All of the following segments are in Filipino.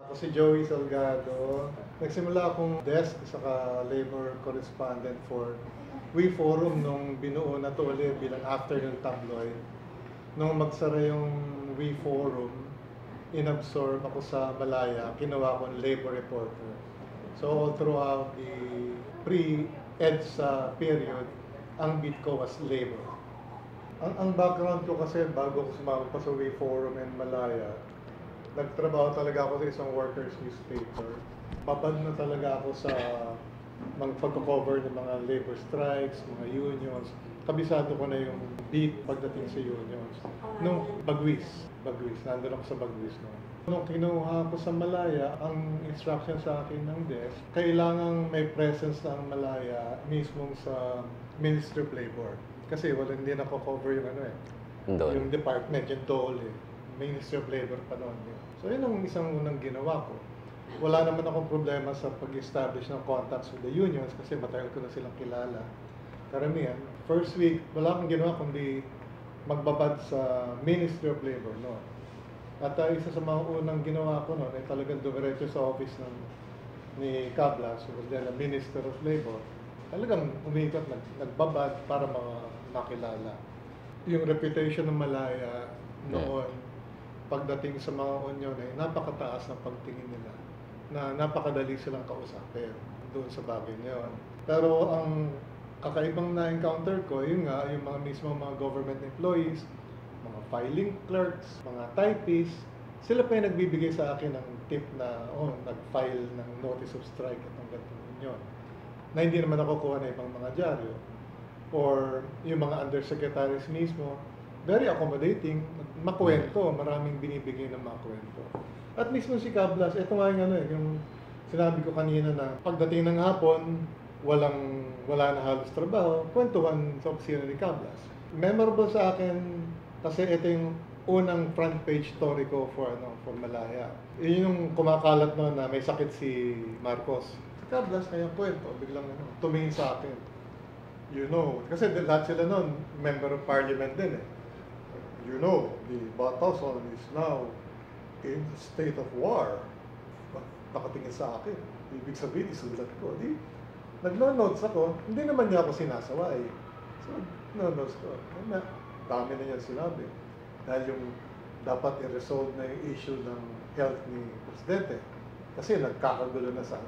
Ako si Joey Salgado. Nagsimula akong desk saka labor correspondent for We Forum nung binuo na to ulit bilang afternoon tabloid. Nung magsara yung We Forum, inabsorb ako sa Malaya, ginawa kong labor reporter. So all throughout the pre-EDSA period, ang beat ko was labor. Ang background ko kasi bago ko sumama pa sa We Forum in Malaya, nagtrabaho talaga ako sa isang workers newspaper. Babad na talaga ako sa mga pagko-cover ng mga labor strikes, mga unions. Kabisado ko na yung beat pagdating sa unions. Nung Bagwis, nandun ako sa Bagwis noon. Nung kinuha ko sa Malaya, ang instruction sa akin ng desk, kailangang may presence ng Malaya mismong sa Ministry of Labor. Kasi hindi nako-cover yung yung department, yung DOLE, Ministry of Labor pa noon. So yun ang isang unang ginawa ko. Wala naman akong problema sa pag-establish ng contacts with the unions kasi matagal ko na silang kilala. Karamihan, first week, wala akong ginawa kundi magbabad sa Ministry of Labor noon. At isa sa mga unang ginawa ko noon ay talagang dumiretso sa office ni Cablas, who was then a Minister of Labor. Talagang umikot, nagbabad para mga makilala. Yung reputation ng Malaya noon, pagdating sa mga union ay napakataas ng pagtingin nila na napakadali silang kausapin doon sa bagay na yun. Pero ang kakaibang na-encounter ko, yun nga, yung mga mismo mga government employees, mga filing clerks, mga typists, sila pa yung nagbibigay sa akin ng tip na, nag-file ng notice of strike at ng ganitong union. Na hindi naman nakukuha na ibang mga dyaryo. Or yung mga undersecretaries mismo, very accommodating, makwento, maraming binibigay ng mga kwento. At mismo si Cablas, ito nga yung sinabi ko kanina na pagdating ng hapon, wala na halos trabaho, kwentuhan sa opisina ni Cablas. Memorable sa akin kasi ito yung unang front page story ko for Malaya. Yun yung kumakalat noon na may sakit si Marcos. Si Cablas kaya kwento, biglang tumingin sa akin. Kasi lahat sila noon, member of parliament din eh. The Batasan is now in the state of war. Nakatingin sa akin. Ibig sabihin, isulat ko. Nagno-notes ako. Hindi naman niya ako sinasaway. So, nagno-notes ko. Dami na niya sinabi. Dahil yung dapat i-resolve na yung issue ng health ni Presidente. Kasi nagkakagulo na sa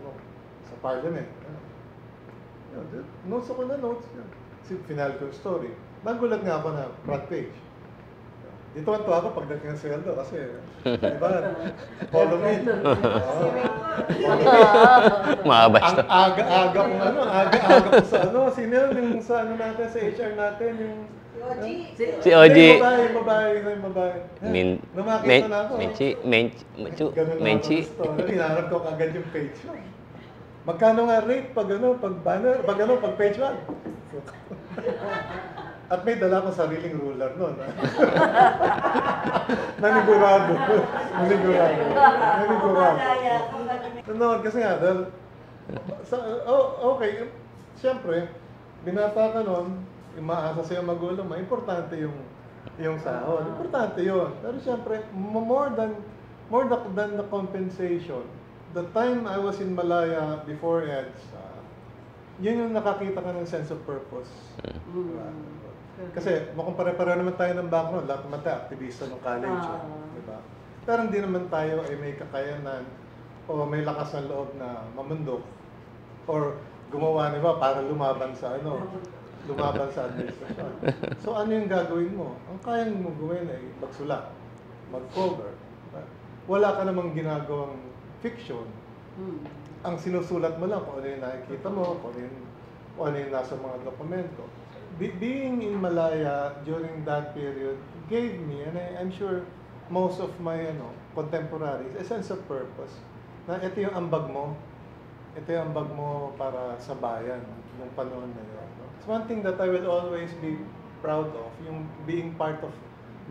parliament. Notes ako na notes. Final ko yung story. Nagulat nga ako na front page. Dito ang tuwa ko pagdating ng sweldo kasi, di ba, follow me. Maabas Ang aga-aga ko sa sino yung sa natin, sa HR natin, yung... Si Oji. Babae. Lumakita na ako. Menchi. Hinarap ko kagad yung page. Magkano nga rate pag banner, pag page 1? At may dala ko sariling ruler noon. Nanigurado. Noon kasi nga, okay, siyempre, binata ka noon, umaasa sa'yo magulang mo, importante yung sahod. Importante yun. Pero siyempre, more than the compensation, the time I was in Malaya before EDS, yun yung nakakita ka ng sense of purpose. Kasi mukhang pare-pareho naman tayo ng background, lahat naman tayo aktivista ng college. Diba? Pero hindi naman tayo ay may kakayanan o may lakas ng loob na mamundok or gumawa para lumaban sa administrasyon. So ano yung gagawin mo? Ang kayang mo gawin ay magsulat, mag-cover. Wala ka namang ginagawang fiction. Ang sinusulat mo lang kung ano yung nakikita mo, kung ano yung nasa mga dokumento. Being in Malaya during that period gave me, and I'm sure most of my contemporaries, a sense of purpose. Na ito yung ambag mo para sa bayan ng panahon na yun. It's one thing that I will always be proud of, yung being part of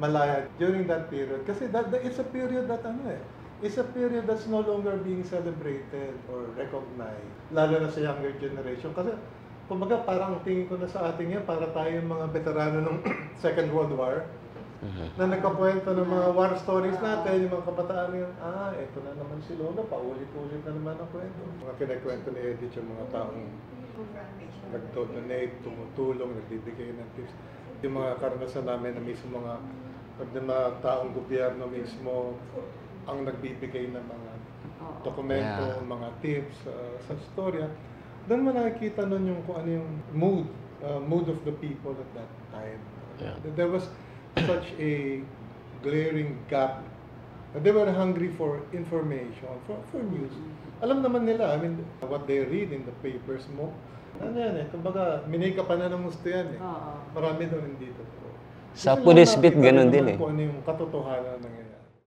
Malaya during that period. Kasi it's a period that it's a period that's no longer being celebrated or recognized, lalo na sa younger generation. Kasi kumbaga parang tingin ko na sa atin yan, para tayo mga veterano ng Second World War. Mhm. Na nagkakwento ng mga war stories natin, yung mga kabataan yun, eto na naman si Lola, paulit-ulit na naman ang kwento. Mga kinakwento ni Edith yung mga taong nag-donate, tumutulong, nagbibigay ng tips. Yung mga karanasan namin na mismo mga taong gobyerno mismo ang nagbibigay ng mga dokumento, Yeah. mga tips sa storya. Doon mo nakikita nun yung kung ano yung mood of the people at that time. Yeah. There was such a glaring gap. They were hungry for information, for news. Alam naman nila, I mean, what they read in the papers mo, ano yan kumbaga, minika pa na ng gusto yan Oo. Marami doon hindi totoo. Sa Gusto lang police natin beat, ganun talaga din naman eh. Kung ano yung katotohanan ng